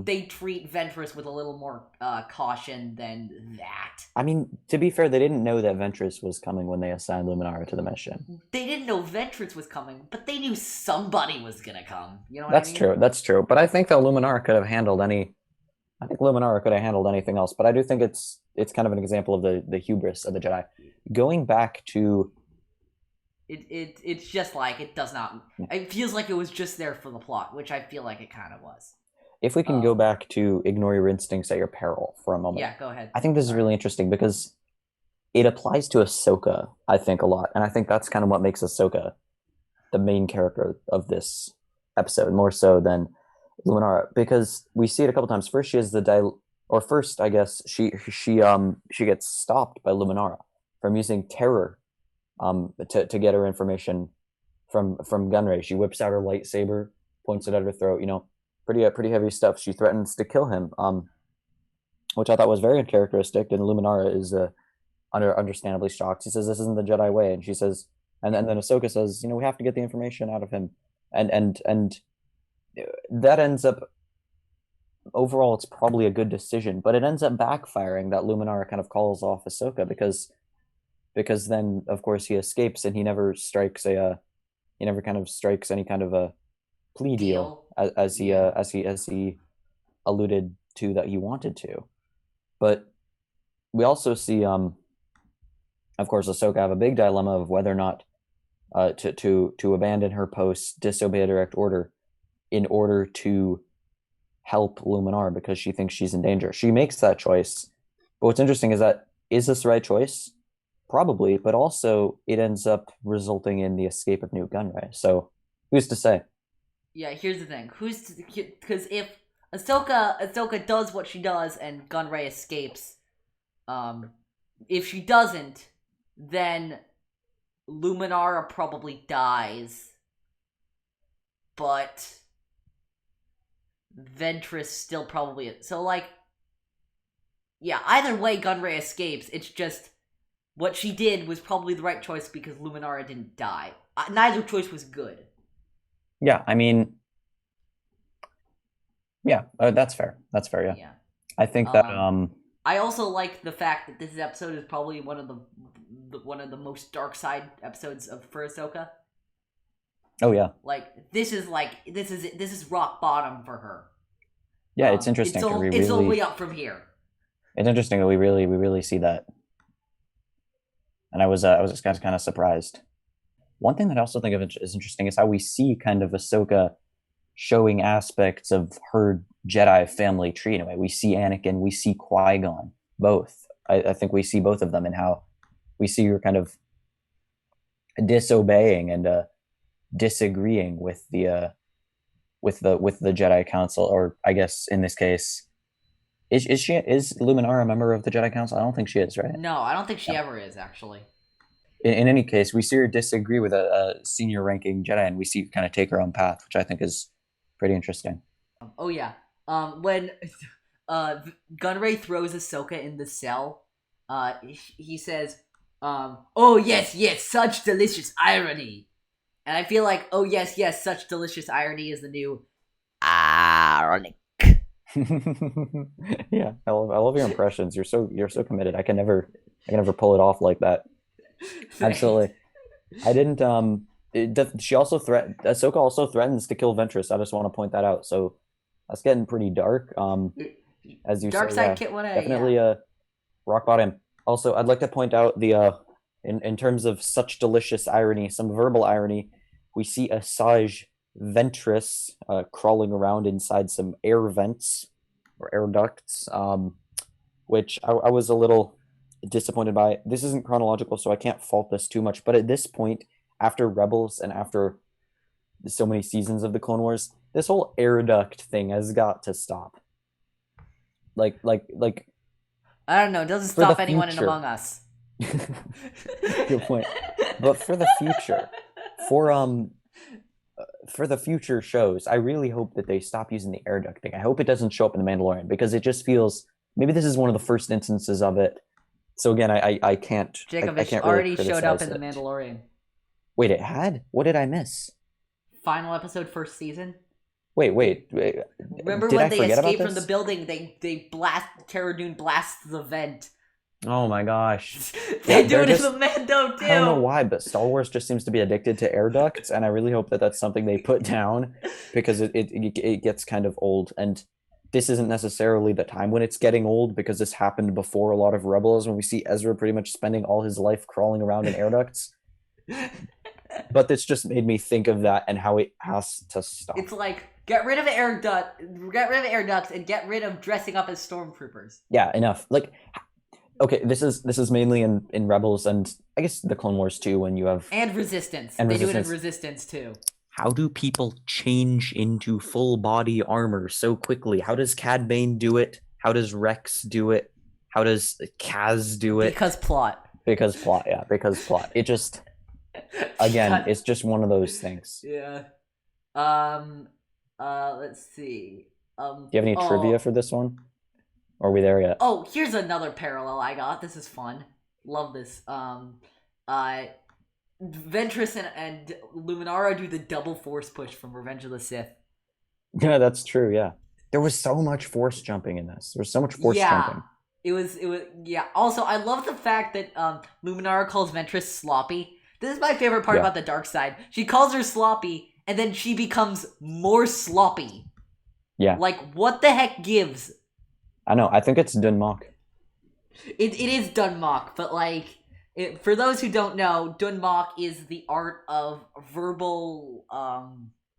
they treat Ventress with a little more caution than that. I mean, to be fair, they didn't know that Ventress was coming when they assigned Luminara to the mission. They didn't know Ventress was coming, but they knew somebody was going to come. You know what That's I mean? True. That's true. But I think that Luminara could have handled anything else. But I do think it's kind of an example of the hubris of the Jedi. Going back to... It's just like it does not. It feels like it was just there for the plot, which I feel like it kind of was. If we can go back to ignore your instincts at your peril for a moment. Yeah, go ahead. I think this is really interesting because it applies to Ahsoka, I think, a lot. And I think that's kind of what makes Ahsoka the main character of this episode, more so than Luminara, because we see it a couple times. First, she has I guess she gets stopped by Luminara from using terror to get her information from Gunray. She whips out her lightsaber, points it at her throat. Pretty heavy stuff. She threatens to kill him, which I thought was very uncharacteristic. And Luminara is understandably shocked. He says, "This isn't the Jedi way," and she says, and then Ahsoka says, "We have to get the information out of him," and that ends up overall, it's probably a good decision, but it ends up backfiring that Luminara kind of calls off Ahsoka because then of course he escapes and he never strikes any kind of a plea deal as he alluded to that he wanted to. But we also see of course Ahsoka have a big dilemma of whether or not to abandon her post, disobey a direct order in order to help Luminara because she thinks she's in danger. She makes that choice. But what's interesting is this the right choice? Probably, but also it ends up resulting in the escape of Newt Gunray. So who's to say? Yeah, here's the thing. Because if Ahsoka does what she does and Gunray escapes, if she doesn't, then Luminara probably dies. But Ventress still probably is. So, like, yeah, either way Gunray escapes. It's just what she did was probably the right choice because Luminara didn't die. Neither choice was good. Yeah, I mean, yeah, that's fair. That's fair, yeah. I think that I also like the fact that this episode is probably one of the most dark side episodes for Ahsoka. Oh yeah. Like this is rock bottom for her. Yeah, it's interesting. It's only up from here. It's interesting that we really see that, and I was just kind of surprised. One thing that I also think of is interesting is how we see kind of Ahsoka showing aspects of her Jedi family tree in a way. We see Anakin, we see Qui-Gon, both. I think we see both of them and how we see her kind of disobeying and disagreeing with the Jedi Council, or I guess in this case, is Luminara a member of the Jedi Council? I don't think she is, right? No, I don't think she ever is, actually. In any case, we see her disagree with a senior ranking Jedi, and we see her kind of take her own path, which I think is pretty interesting. Oh yeah, when Gunray throws Ahsoka in the cell, he says, "Oh yes, such delicious irony." And I feel like, oh yes, such delicious irony is the new ironic. Yeah, I love your impressions. You're so committed. I can never pull it off like that. Absolutely. I didn't. Ahsoka also threatens to kill Ventress. I just want to point that out. So that's getting pretty dark. As you dark say, side kit 1A, definitely rock bottom. Also, I'd like to point out the in terms of such delicious irony, some verbal irony, we see Asajj Ventress crawling around inside some air vents or air ducts, which I was a little disappointed by. This isn't chronological, so I can't fault this too much. But at this point, after Rebels and after so many seasons of the Clone Wars, this whole air duct thing has got to stop. Like I don't know. It doesn't stop anyone in Among Us. Good point. But for the future, for the future shows, I really hope that they stop using the air duct thing. I hope it doesn't show up in The Mandalorian because it just feels maybe this is one of the first instances of it. So again, I can't. Jacob, I can't already really showed up in it. The Mandalorian. Wait, it had? What did I miss? Final episode, first season. Wait. Remember when they escape from the building? They blast Cara Dune blasts the vent. Oh my gosh. They do it in the Mando too. I don't know why, but Star Wars just seems to be addicted to air ducts, and I really hope that that's something they put down because it gets kind of old. And this isn't necessarily the time when it's getting old because this happened before a lot of Rebels when we see Ezra pretty much spending all his life crawling around in air ducts. But this just made me think of that and how it has to stop. It's like get rid of air ducts, and get rid of dressing up as stormtroopers. Yeah, enough. Like, okay, this is mainly in Rebels and I guess the Clone Wars too. When you have and Resistance, they do it in Resistance too. How do people change into full body armor so quickly? How does Cad Bane do it? How does Rex do it? How does Kaz do it? Because plot. Yeah. Because plot. It just. Again, it's just one of those things. Yeah. Let's see. Do you have any trivia for this one? Or are we there yet? Oh, here's another parallel I got. This is fun. Love this. Ventress and Luminara do the double force push from Revenge of the Sith. Yeah, that's true. Yeah, there was so much force jumping in this. There was so much force jumping. It was yeah. Also, I love the fact that Luminara calls Ventress sloppy. This is my favorite part about the dark side. She calls her sloppy, and then she becomes more sloppy. Yeah. Like, what the heck gives? I know. I think it's Dunmok. It is Dunmok, but like, for those who don't know, Dunmok is the art of verbal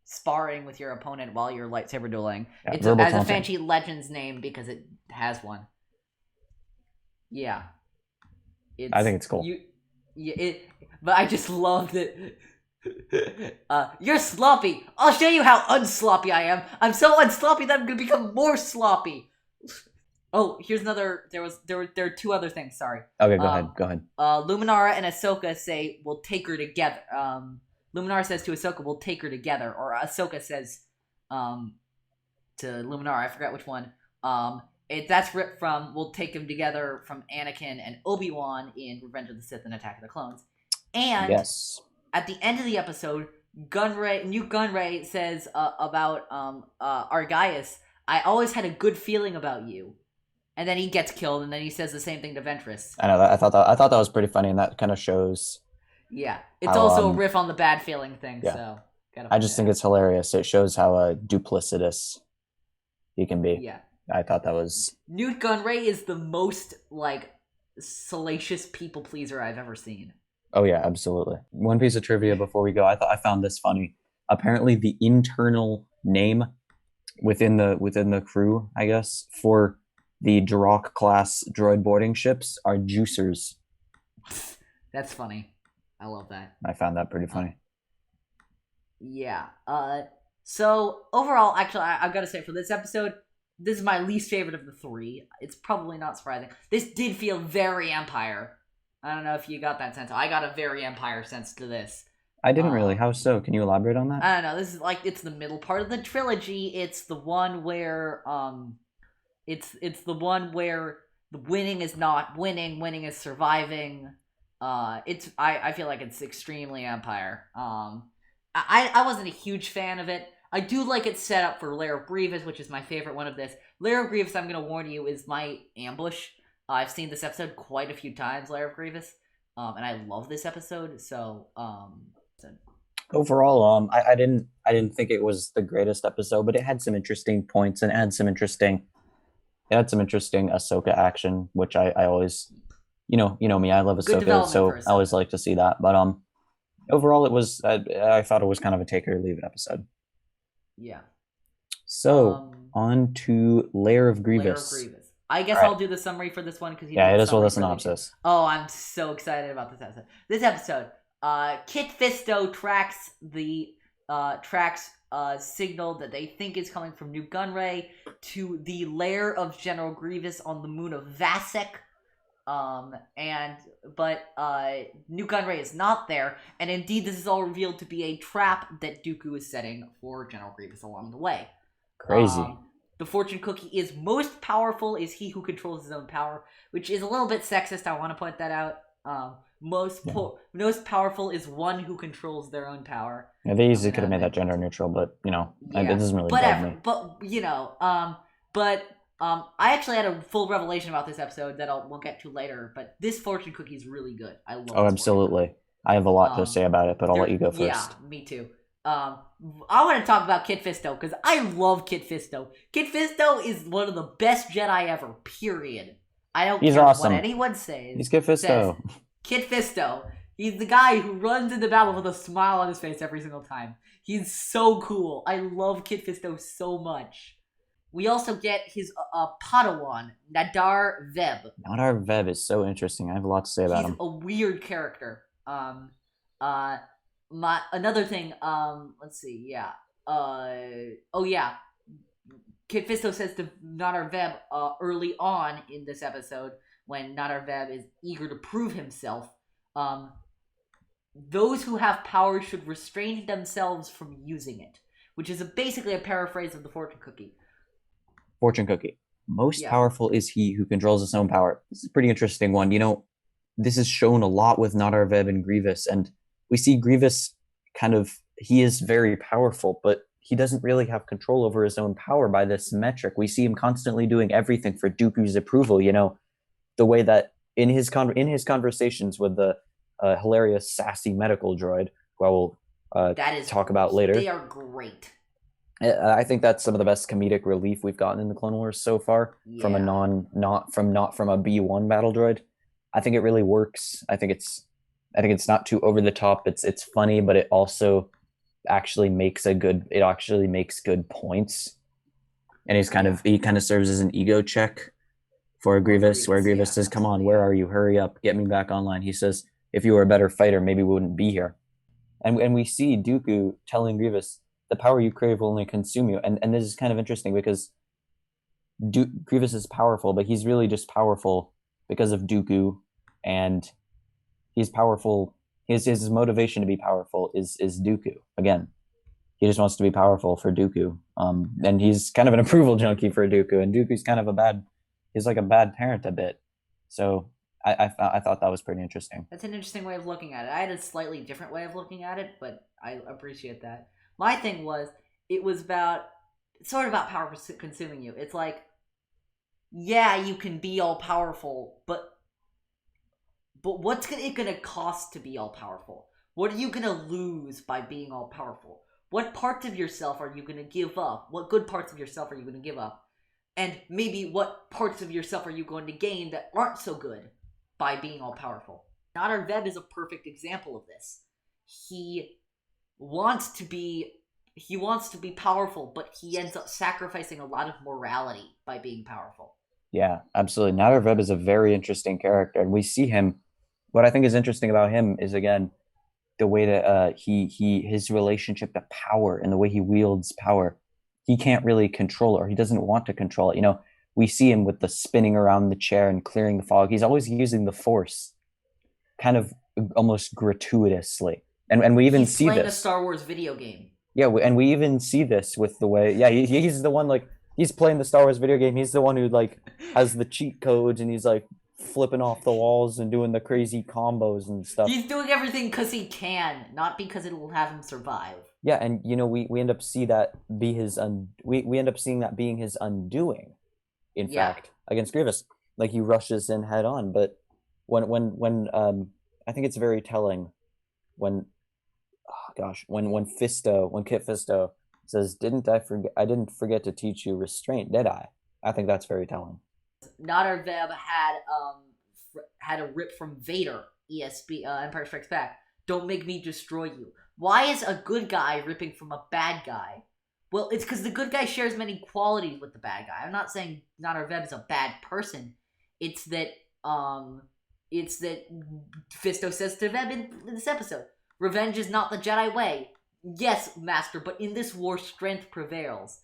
sparring with your opponent while you're lightsaber dueling. Yeah, it's as a fancy Legends name because it has one. Yeah. I think it's cool. But I just love that. You're sloppy. I'll show you how unsloppy I am. I'm so unsloppy that I'm gonna become more sloppy. Oh, here's another. There are two other things. Sorry. Okay, go ahead. Luminara and Ahsoka say we'll take her together. Luminara says to Ahsoka, "We'll take her together," or Ahsoka says, to Luminara, I forgot which one. That's ripped from "We'll take them together" from Anakin and Obi-Wan in Revenge of the Sith and Attack of the Clones. And at the end of the episode, Newt Gunray says about Argaius, "I always had a good feeling about you." And then he gets killed, and then he says the same thing to Ventress. I know that. I thought that was pretty funny, and that kind of shows. Yeah, it's also a riff on the bad feeling thing. Yeah. So I just think it's hilarious. It shows how duplicitous he can be. Yeah, I thought that was. Newt Gunray is the most like salacious people pleaser I've ever seen. Oh yeah, absolutely. One piece of trivia before we go. I found this funny. Apparently, the internal name within the crew, I guess, for the Drock class droid boarding ships are juicers. That's funny. I love that. I found that pretty funny. Yeah. So overall, actually, I've got to say for this episode, this is my least favorite of the three. It's probably not surprising. This did feel very Empire. I don't know if you got that sense. I got a very Empire sense to this. I didn't really. How so? Can you elaborate on that? I don't know. This is like, it's the middle part of the trilogy. It's the one where it's the one where the winning is not winning is surviving. I feel like it's extremely Empire. I wasn't a huge fan of it. I do like it set up for Lair of Grievous, which is my favorite one of this. Lair of Grievous, I'm gonna warn you, is my ambush. I've seen this episode quite a few times, Lair of Grievous, and I love this episode. So overall, I didn't think it was the greatest episode, but it had some interesting points and it had some interesting Ahsoka action, which I always, you know me, I love Ahsoka, so I always like to see that. But overall, it was I thought it was kind of a take it or leave it episode. Yeah. So on to Lair of Grievous. I guess I'll do the summary for this one because it is well a synopsis. Oh, I'm so excited about this episode. This episode, Kit Fisto tracks signal that they think is coming from Newt Gunray to the lair of General Grievous on the moon of Vasek. But Newt Gunray is not there, and indeed this is all revealed to be a trap that Dooku is setting for General Grievous along the way. Crazy. The fortune cookie is most powerful is he who controls his own power, which is a little bit sexist. I want to point that out. Most powerful is one who controls their own power. Yeah, they easily could have made that gender neutral, but it doesn't really bother me. But I actually had a full revelation about this episode that we'll get to later. But this fortune cookie is really good. I love it. Oh, absolutely. I have a lot to say about it, but I'll let you go first. Yeah, me too. I want to talk about Kit Fisto because I love Kit Fisto. Kit Fisto is one of the best Jedi ever. Period. I don't care what anyone says. He's Kit Fisto. Kit Fisto. He's the guy who runs into battle with a smile on his face every single time. He's so cool. I love Kit Fisto so much. We also get his Padawan, Nahdar Vebb. Nahdar Vebb is so interesting. I have a lot to say about him. He's a weird character. Another thing, let's see, yeah. Kit Fisto says to Nahdar Vebb early on in this episode, when Nahdar Vebb is eager to prove himself, those who have power should restrain themselves from using it, which is basically a paraphrase of the fortune cookie. Fortune cookie. Most powerful is he who controls his own power. This is a pretty interesting one. this is shown a lot with Nahdar Vebb and Grievous, and we see Grievous he is very powerful, but he doesn't really have control over his own power by this metric. We see him constantly doing everything for Dooku's approval. The way that in his conversations with the hilarious sassy medical droid, who I will talk about later. They are great. I think that's some of the best comedic relief we've gotten in the Clone Wars so far, from a not from a B1 battle droid. I think it really works. I think it's not too over the top. It's funny, but it also actually makes good points. And he kind of serves as an ego check for Grievous, where Grievous says, "Come on, where are you? Hurry up, get me back online." He says, "If you were a better fighter, maybe we wouldn't be here." And we see Dooku telling Grievous, "The power you crave will only consume you." And this is kind of interesting because Grievous is powerful, but he's really just powerful because of Dooku, and he's powerful. His motivation to be powerful is Dooku. Again, he just wants to be powerful for Dooku. And he's kind of an approval junkie for Dooku, and Dooku's kind of he's like a bad parent a bit. So I thought that was pretty interesting. That's an interesting way of looking at it. I had a slightly different way of looking at it, but I appreciate that. My thing was, it's sort of about power consuming you. It's like, yeah, you can be all powerful, but what's it gonna cost to be all powerful? What are you gonna lose by being all powerful? What parts of yourself are you gonna give up? What good parts of yourself are you gonna give up? And maybe what parts of yourself are you going to gain that aren't so good by being all powerful? Nahdar Vebb is a perfect example of this. He wants to be powerful, but he ends up sacrificing a lot of morality by being powerful. Yeah, absolutely. Nahdar Vebb is a very interesting character, and we see him. What I think is interesting about him is, again, the way that his relationship to power and the way he wields power. He can't really control it, or he doesn't want to control it. We see him with the spinning around the chair and clearing the fog. He's always using the Force, kind of almost gratuitously. And we even see this. He's playing a Star Wars video game. Yeah, and we even see this with the way. Yeah, he's the one, like, he's playing the Star Wars video game. He's the one who, like, has the cheat codes, and he's like flipping off the walls and doing the crazy combos and stuff. He's doing everything because he can, not because it will have him survive. Yeah, and we end up seeing that we end up seeing that being his undoing, in fact, against Grievous. Like, he rushes in head on, but when I think it's very telling when Kit Fisto says, I didn't forget to teach you restraint, did I? I think that's very telling. Nahdar Vebb had a rip from Vader, Empire Strikes Back. Don't make me destroy you. Why is a good guy ripping from a bad guy? Well, it's because the good guy shares many qualities with the bad guy. I'm not saying Nahdar Vebb is a bad person. It's that Fisto says to Vebb in this episode, revenge is not the Jedi way. Yes, Master, but in this war, strength prevails.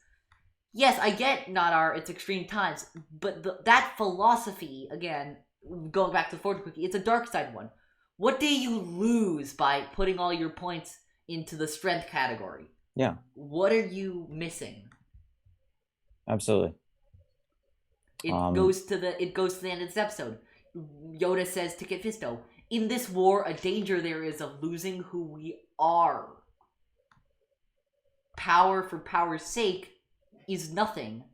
Yes, I get Nahdar, it's extreme times, but that philosophy, again, going back to the Forge Cookie, it's a dark side one. What do you lose by putting all your points into the strength category? Yeah. What are you missing? Absolutely. It goes to the end of this episode. Yoda says to Kit Fisto, in this war, a danger there is of losing who we are. Power for power's sake is nothing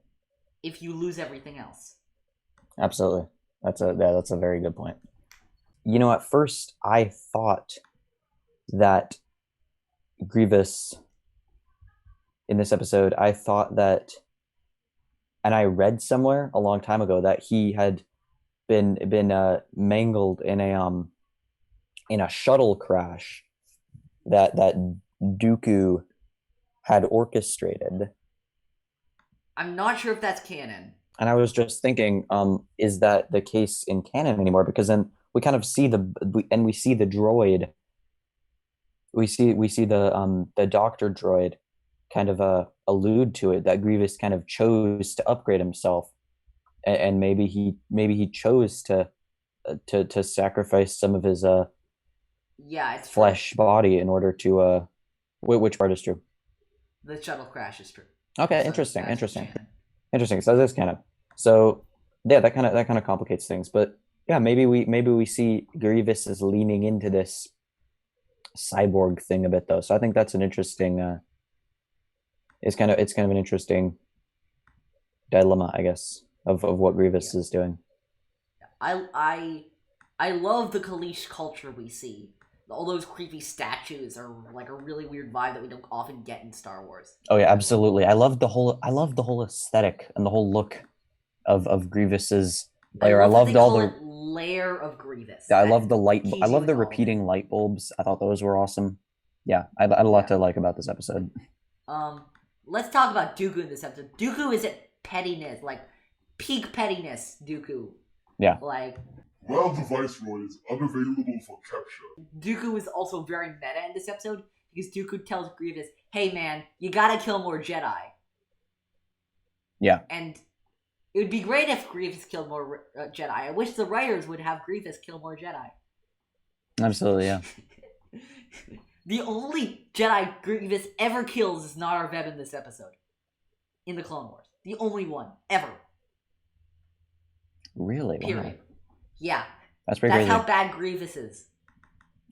if you lose everything else. Absolutely. That's a very good point. At first I thought that Grievous in this episode, and I read somewhere a long time ago that he had been mangled in a shuttle crash that Dooku had orchestrated. I'm not sure if that's canon. And I was just thinking, is that the case in canon anymore? Because then we kind of see the droid. We see the doctor droid kind of allude to it, that Grievous kind of chose to upgrade himself, and maybe he chose to sacrifice some of his flesh body in order to which part is true? The shuttle crash is true. Okay, interesting. So that's kind of, so yeah, that kind of complicates things. But Yeah, maybe we see Grievous is leaning into this cyborg thing a bit though. So I think that's an interesting it's kind of an interesting dilemma, I guess, of what Grievous Yeah. is doing. I love the Kalish culture we see. All those creepy statues are like a really weird vibe that we don't often get in Star Wars. Oh yeah, absolutely. I love the whole aesthetic and the whole look of Grievous's lair. I love that they loved all call the it Lair of Grievous. yeah, I That love the light. I keys you love the into all of it. repeating light bulbs. I thought those were awesome. Yeah, I had a lot to like about this episode. Let's talk about Dooku in this episode. Dooku is at pettiness, like peak pettiness. Dooku. Yeah. Like While the Viceroy is unavailable for capture, Dooku is also very meta in this episode because Dooku tells Grievous, "Hey man, you gotta kill more Jedi." Yeah. And it would be great if Grievous killed more Jedi. I wish the writers would have Grievous kill more Jedi. Absolutely, yeah. The only Jedi Grievous ever kills is Nahdar Vebb in this episode. In the Clone Wars. The only one. Ever. Really? Period. Wow. Yeah. That's pretty That's crazy. how bad Grievous is.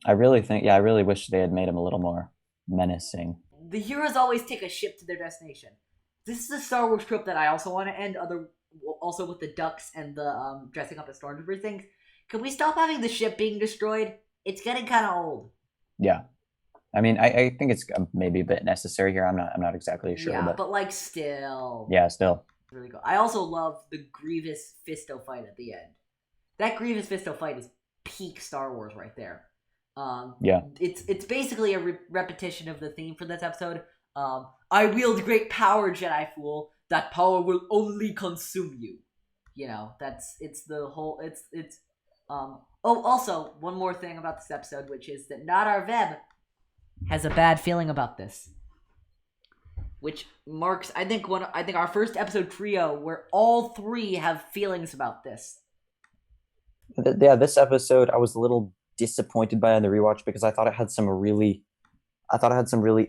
I really wish they had made him a little more menacing. The heroes always take a ship to their destination. This is a Star Wars trope that I also want to end, also with the ducks and the dressing up as stormtroopers things. Can we stop having the ship being destroyed? It's getting kind of old. Yeah. I mean, I think it's maybe a bit necessary here. I'm not exactly sure. Yeah, but like still. Yeah, still. Really cool. I also love the Grievous Fisto fight at the end. That Grievous Fisto fight is peak Star Wars right there. Yeah. It's basically a repetition of the theme for this episode. I wield great power, Jedi fool. That power will only consume you. You know, also, one more thing about this episode, which is that Nahdar Vebb has a bad feeling about this. Which marks, I think our first episode trio where all three have feelings about this. Yeah, this episode I was a little disappointed by on the rewatch because I thought it had some really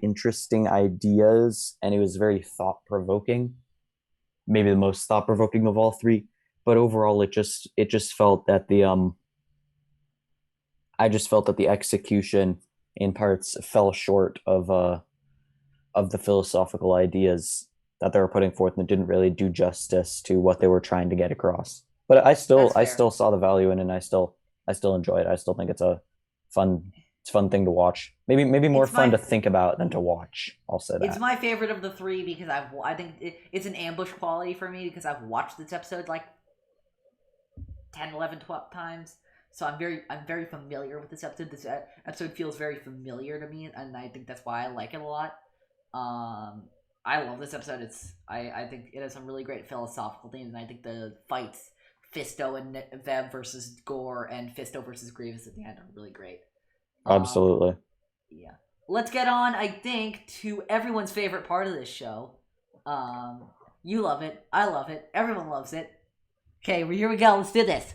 interesting ideas and it was very thought-provoking. Maybe the most thought-provoking of all three, but overall it just felt that the execution in parts fell short of the philosophical ideas that they were putting forth, and it didn't really do justice to what they were trying to get across. But I still saw the value in it, and I still enjoy it. I still think it's a fun thing to watch. Maybe more fun to think about than to watch. I'll say that. It's my favorite of the three because I think it's an ambush quality for me because I've watched this episode like 10, 11, 12 times. So I'm very familiar with this episode. This episode feels very familiar to me, and I think that's why I like it a lot. I love this episode. I think it has some really great philosophical themes, and I think the fights, Fisto and Vebb versus Gore and Fisto versus Grievous at the end are really great. Absolutely. Yeah. Let's get on, I think, to everyone's favorite part of this show. You love it. I love it. Everyone loves it. Okay, well, here we go. Let's do this.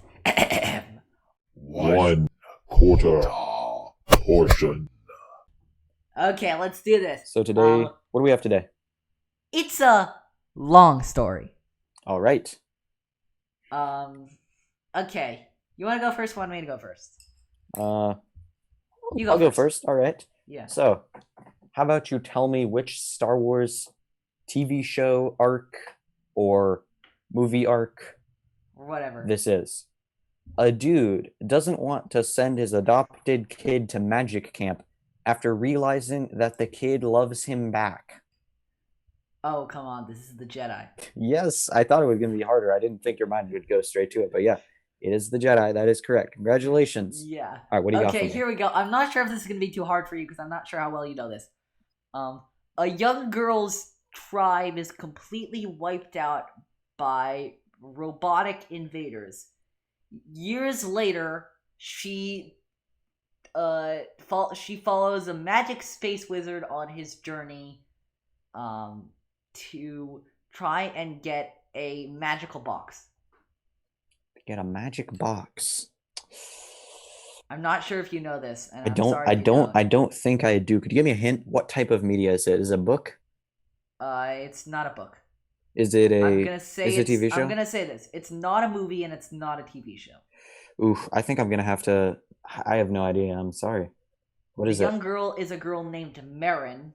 1/4 portion. Okay, let's do this. So today, what do we have today? It's a long story. All right. Okay. You want to go first? Want me to go first? I'll go first. All right. Yeah. So, how about you tell me which Star Wars TV show arc or movie arc Or whatever. this is? A dude doesn't want to send his adopted kid to magic camp after realizing that the kid loves him back. Oh, come on. This is the Jedi. Yes, I thought it was going to be harder. I didn't think your mind would go straight to it, but yeah, it is the Jedi. That is correct. Congratulations. Yeah. All right, what do you got for Okay, me? here we go. I'm not sure if this is going to be too hard for you because I'm not sure how well you know this. A young girl's tribe is completely wiped out by robotic invaders. Years later, she follows a magic space wizard on his journey to try and get a magical box. Get a magic box. I'm not sure if you know this. And I don't think I do. Could you give me a hint? What type of media is it? Is it a book? It's not a book. Is it a I'm gonna say is it a TV show? I'm gonna say this. It's not a movie and it's not a TV show. Oof, I think I'm gonna have to. I have no idea. I'm sorry. What The is young it? girl is a girl named Merrin,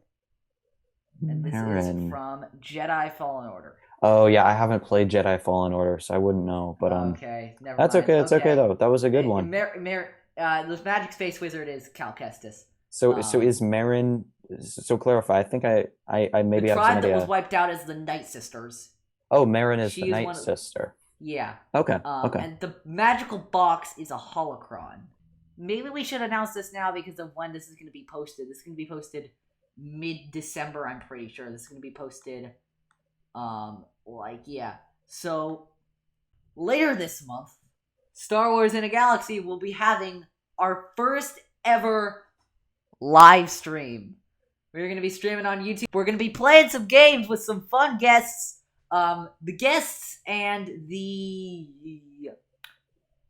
and this is Merrin. from Jedi Fallen Order. Oh yeah, I haven't played Jedi Fallen Order, so I wouldn't know. But Okay, never that's mind. okay. It's okay though. That was a good one. The magic space wizard is Cal Kestis. So is Merrin? So clarify. I think I maybe the have some tribe idea. that was wiped out is the Night Sisters. Oh, Merrin is She the is Night one of- Sister. Yeah. Okay. Okay. And the magical box is a holocron. Maybe we should announce this now because of when this is going to be posted. This is going to be posted mid-December, I'm pretty sure. This is going to be posted, So, later this month, Star Wars in a Galaxy will be having our first ever live stream. We're going to be streaming on YouTube. We're going to be playing some games with some fun guests. The guests and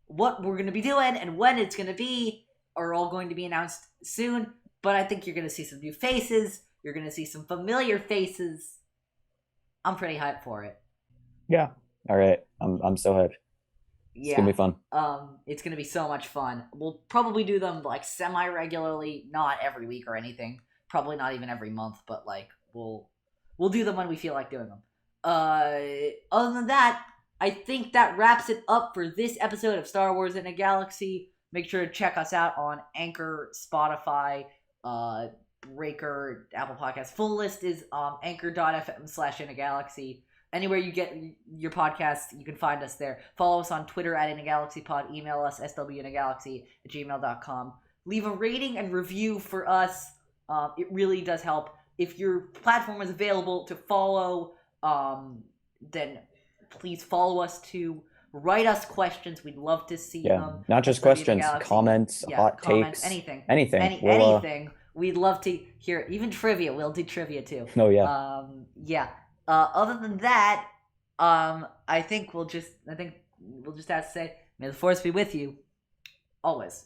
what we're going to be doing and when it's going to be are all going to be announced soon. But I think you're going to see some new faces. You're going to see some familiar faces. I'm pretty hyped for it. Yeah. All right. I'm so hyped. Yeah. It's gonna be fun. It's gonna be so much fun. We'll probably do them like semi-regularly, not every week or anything. Probably not even every month, but like we'll do them when we feel like doing them. Other than that, I think that wraps it up for this episode of Star Wars in a Galaxy. Make sure to check us out on Anchor, Spotify, Breaker, Apple Podcasts. Full list is anchor.fm/inagalaxy. Anywhere you get your podcasts, you can find us there. Follow us on Twitter at InAGalaxyPod. Email us, swinagalaxy@gmail.com. Leave a rating and review for us. It really does help. If your platform is available to follow, then please follow us to write us questions. We'd love to see them. Not just questions, comments, hot takes, anything. Anything. We'd love to hear it. Even trivia. We'll do trivia too. Oh yeah. Other than that, I think we'll just have to say, may the force be with you, always.